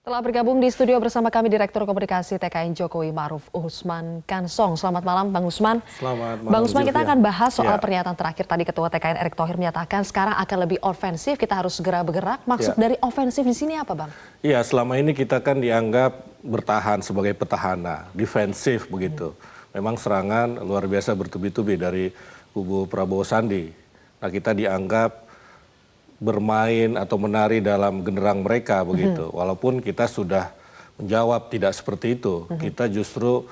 Telah bergabung di studio bersama kami Direktur Komunikasi TKN Jokowi Ma'ruf Usman Kansong. Selamat malam Bang Usman. Selamat malam. Bang Usman, kita akan bahas soal Ya. pernyataan terakhir tadi Ketua TKN Erick Thohir menyatakan sekarang akan lebih ofensif, kita harus segera bergerak. Maksud dari ofensif di sini apa, Bang? Iya, selama ini kita kan dianggap bertahan sebagai petahana, defensif begitu. Memang serangan luar biasa bertubi-tubi dari kubu Prabowo Sandi. Nah, kita dianggap bermain atau menari dalam genderang mereka begitu. Walaupun kita sudah menjawab tidak seperti itu. Kita justru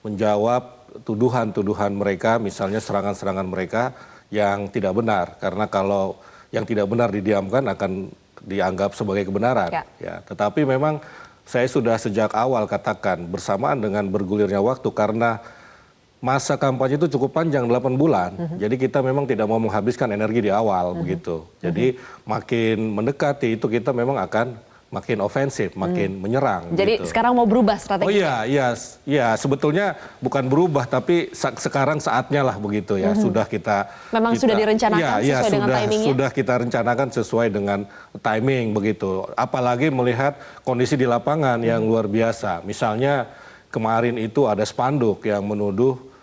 menjawab tuduhan-tuduhan mereka, misalnya serangan-serangan mereka yang tidak benar. Karena kalau yang tidak benar didiamkan akan dianggap sebagai kebenaran. Ya, tetapi memang saya sudah sejak awal katakan bersamaan dengan bergulirnya waktu karena masa kampanye itu cukup panjang 8 bulan. Jadi kita memang tidak mau menghabiskan energi di awal begitu. Jadi makin mendekati itu kita memang akan makin ofensif, makin menyerang. Jadi gitu. sekarang mau berubah strategi? Oh iya, sebetulnya bukan berubah tapi sekarang saatnya lah begitu ya. Sudah kita Memang sudah direncanakan sesuai dengan timingnya? Sudah kita rencanakan sesuai dengan timing begitu. Apalagi melihat kondisi di lapangan yang luar biasa. Misalnya kemarin itu ada spanduk yang menuduh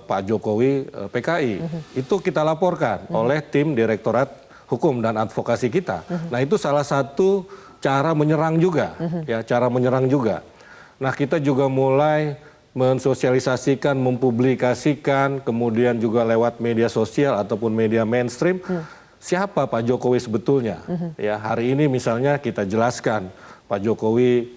Pak Jokowi PKI. Itu kita laporkan oleh tim Direktorat Hukum dan Advokasi kita. Nah, itu salah satu cara menyerang juga, ya, cara menyerang juga. Nah, kita juga mulai mensosialisasikan, mempublikasikan, kemudian juga lewat media sosial ataupun media mainstream, siapa Pak Jokowi sebetulnya. Ya, hari ini misalnya kita jelaskan Pak Jokowi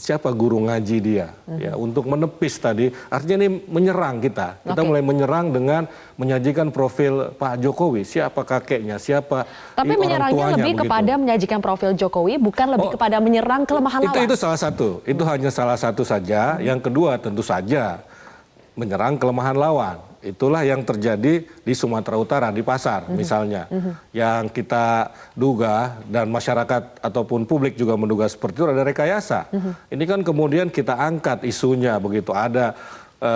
siapa guru ngaji dia, ya, untuk menepis tadi, artinya ini menyerang kita. Kita mulai menyerang dengan menyajikan profil Pak Jokowi, siapa kakeknya, siapa Tapi menyerangnya lebih begitu. kepada menyajikan profil Jokowi, bukan lebih kepada menyerang kelemahan lawan? Itu salah satu, itu hanya salah satu saja. Yang kedua tentu saja menyerang kelemahan lawan. Itulah yang terjadi di Sumatera Utara, di pasar misalnya. Yang kita duga dan masyarakat ataupun publik juga menduga seperti itu ada rekayasa. Ini kan kemudian kita angkat isunya begitu. Ada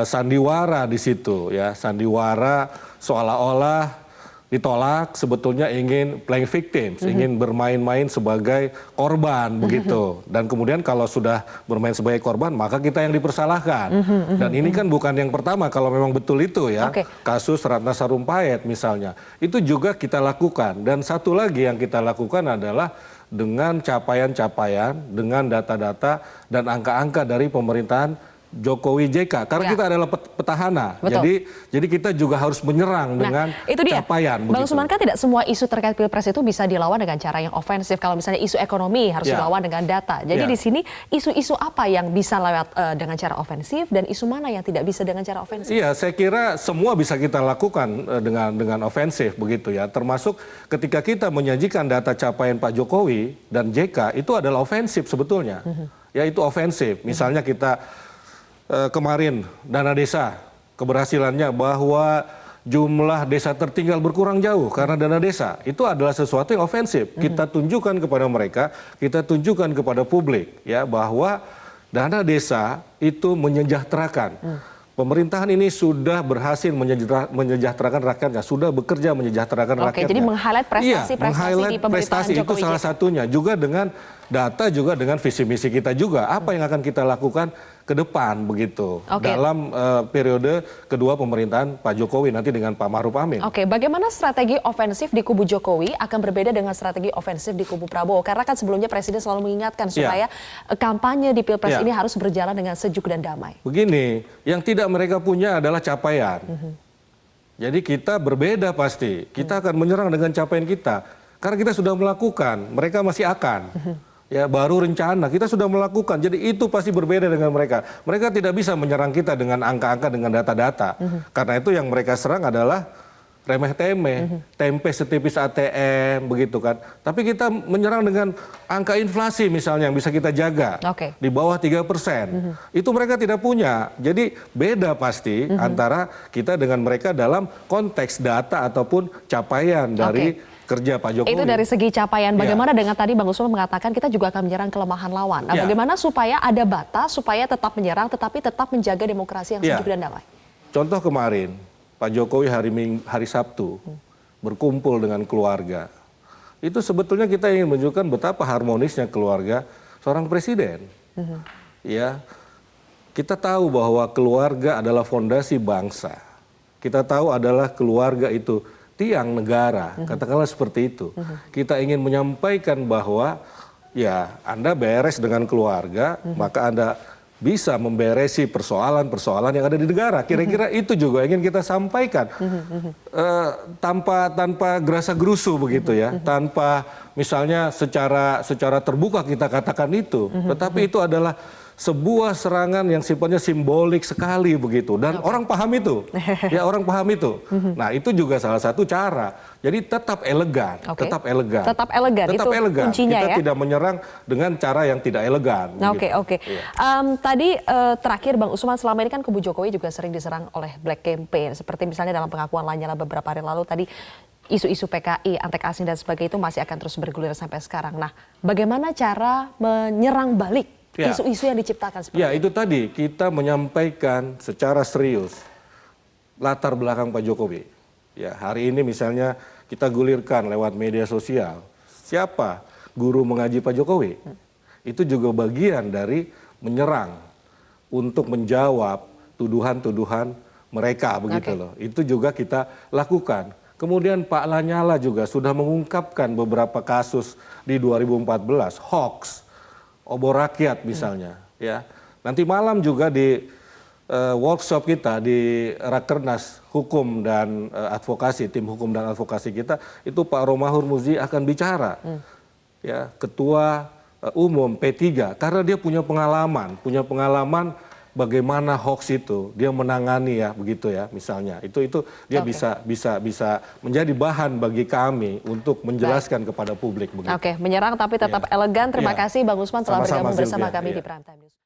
sandiwara di situ ya. Sandiwara seolah-olah ditolak sebetulnya ingin playing victims, ingin bermain-main sebagai korban begitu. Dan kemudian kalau sudah bermain sebagai korban maka kita yang dipersalahkan. Dan ini kan bukan yang pertama kalau memang betul itu ya. Kasus Ratna Sarumpait misalnya. Itu juga kita lakukan. Dan satu lagi yang kita lakukan adalah dengan capaian-capaian, dengan data-data dan angka-angka dari pemerintahan Jokowi JK, karena kita adalah petahana, jadi kita juga harus menyerang dengan itu dia. Capaian. Bang Usman, kan tidak semua isu terkait pilpres itu bisa dilawan dengan cara yang ofensif. Kalau misalnya isu ekonomi harus dilawan dengan data. Jadi di sini isu-isu apa yang bisa lewat dengan cara ofensif dan isu mana yang tidak bisa dengan cara ofensif? Iya, saya kira semua bisa kita lakukan dengan ofensif begitu ya. Termasuk ketika kita menyajikan data capaian Pak Jokowi dan JK itu adalah ofensif sebetulnya. Ya, itu ofensif. Misalnya kita kemarin dana desa keberhasilannya bahwa jumlah desa tertinggal berkurang jauh karena dana desa itu adalah sesuatu yang ofensif. Kita tunjukkan kepada mereka, kita tunjukkan kepada publik ya bahwa dana desa itu menyejahterakan. Pemerintahan ini sudah berhasil menyejahterakan rakyatnya, sudah bekerja menyejahterakan rakyatnya. Jadi meng-highlight prestasi di pemerintahan Jokowi. Itu salah satunya, juga dengan data, juga dengan visi misi kita juga. Apa yang akan kita lakukan ke depan begitu dalam periode kedua pemerintahan Pak Jokowi nanti dengan Pak Ma'ruf Amin. Bagaimana strategi ofensif di kubu Jokowi akan berbeda dengan strategi ofensif di kubu Prabowo? Karena kan sebelumnya Presiden selalu mengingatkan supaya kampanye di Pilpres ini harus berjalan dengan sejuk dan damai. Begini, yang tidak mereka punya adalah capaian. Jadi kita berbeda pasti. Kita akan menyerang dengan capaian kita. Karena kita sudah melakukan, mereka masih akan. Ya, baru rencana, kita sudah melakukan. Jadi itu pasti berbeda dengan mereka. Mereka tidak bisa menyerang kita dengan angka-angka, dengan data-data. Karena itu yang mereka serang adalah remeh-temeh, tempe setipis ATM, begitu kan. Tapi kita menyerang dengan angka inflasi misalnya yang bisa kita jaga. Di bawah 3%. Itu mereka tidak punya. Jadi beda pasti antara kita dengan mereka dalam konteks data ataupun capaian dari kerja Pak Jokowi. Itu dari segi capaian. Bagaimana dengan tadi Bang Usman mengatakan kita juga akan menyerang kelemahan lawan. Nah, bagaimana supaya ada batas, supaya tetap menyerang tetapi tetap menjaga demokrasi yang sejuk dan damai? Contoh kemarin, Pak Jokowi hari Sabtu berkumpul dengan keluarga. Itu sebetulnya kita ingin menunjukkan betapa harmonisnya keluarga seorang presiden. Ya, kita tahu bahwa keluarga adalah fondasi bangsa. Kita tahu adalah keluarga itu tiang negara, katakanlah seperti itu. Kita ingin menyampaikan bahwa ya Anda beres dengan keluarga, maka Anda bisa memberesi persoalan-persoalan yang ada di negara. Kira-kira itu juga ingin kita sampaikan. Tanpa gerasa gerusu begitu ya, tanpa misalnya secara terbuka kita katakan itu. Tetapi itu adalah sebuah serangan yang sifatnya simbolik sekali begitu, dan orang paham itu, ya orang paham itu. Nah itu juga salah satu cara. Jadi tetap elegan, tetap elegan, tetap elegan. Itu kuncinya kita ya. tidak menyerang dengan cara yang tidak elegan. Oke. Tadi terakhir Bang Usman, selama ini kan kubu Jokowi juga sering diserang oleh black campaign, seperti misalnya dalam pengakuan Lanyala beberapa hari lalu tadi. Isu-isu PKI, antek asing dan sebagainya itu masih akan terus bergulir sampai sekarang. Nah, bagaimana cara menyerang balik isu-isu yang diciptakan seperti itu tadi kita menyampaikan secara serius latar belakang Pak Jokowi. Ya, hari ini misalnya kita gulirkan lewat media sosial. Siapa guru mengaji Pak Jokowi? Itu juga bagian dari menyerang untuk menjawab tuduhan-tuduhan mereka begitu loh. Itu juga kita lakukan. Kemudian Pak Lanyala juga sudah mengungkapkan beberapa kasus di 2014, hoax, obor rakyat misalnya. Ya, nanti malam juga di workshop kita di Rakernas Hukum dan Advokasi, tim hukum dan advokasi kita, itu Pak Romahur Muzi akan bicara. Ya, Ketua Umum P3, karena dia punya pengalaman bagaimana hoax itu dia menangani ya begitu ya misalnya. Itu dia bisa menjadi bahan bagi kami untuk menjelaskan kepada publik begitu. Menyerang tapi tetap elegan. Terima kasih Bang Usman telah bergabung bersama kami di Prime Time News.